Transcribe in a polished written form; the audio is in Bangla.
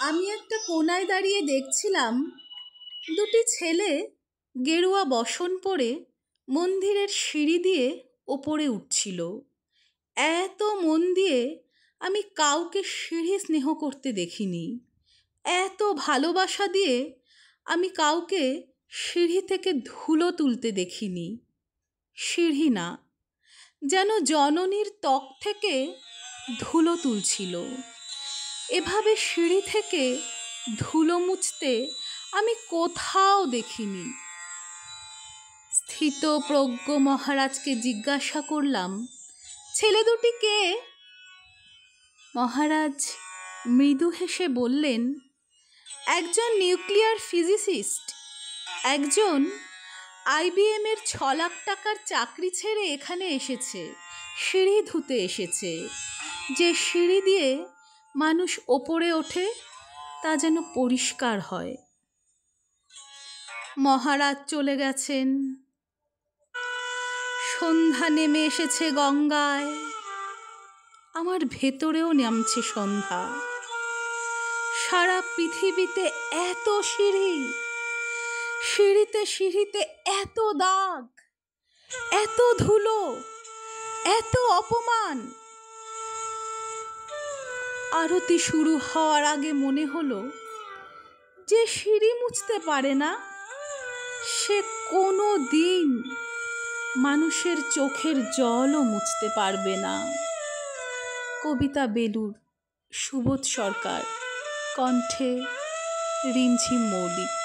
আমি একটা কোনায় দাঁড়িয়ে দেখছিলাম দুটি ছেলে গেরুয়া বসন পরে মন্দিরের সিঁড়ি দিয়ে ওপরে উঠছিল। এত মন দিয়ে আমি কাউকে সিঁড়ি স্নেহ করতে দেখিনি। এত ভালোবাসা দিয়ে আমি কাউকে সিঁড়ি থেকে ধুলো তুলতে দেখিনি। সিঁড়ি না, যেন জননীর ত্বক থেকে ধুলো তুলছিল। এভাবে সিঁড়ি থেকে ধুলো মুছতে আমি কোথাও দেখিনি। স্থিতপ্রজ্ঞ মহারাজকে জিজ্ঞাসা করলাম, ছেলে দুটি কে? মহারাজ মৃদু হেসে বললেন, একজন নিউক্লিয়ার ফিজিসিস্ট, একজন IBM এর 6 লাখ টাকার চাকরি ছেড়ে এখানে এসেছে, সিঁড়ি ধুতে এসেছে। যে সিঁড়ি দিয়ে মানুষ ওপরে ওঠে তা যেন পরিষ্কার হয়। মহারাজ চলে গেছেন। সন্ধ্যা নেমে এসেছে গঙ্গায়। আমার ভেতরেও নামছে সন্ধ্যা। সারা পৃথিবীতে এত সিঁড়ি, সিঁড়িতে সিঁড়িতে এত দাগ, এত ধুলো, এত অপমান। আরতি শুরু হওয়ার আগে মনে হলো, যে সিঁড়ি মুছতে পারে না সে কোনো দিন মানুষের চোখের জলও মুছতে পারবে না। কবিতা বেলুর, সুবোধ সরকার, কণ্ঠে রিমঝিম মৌলিক।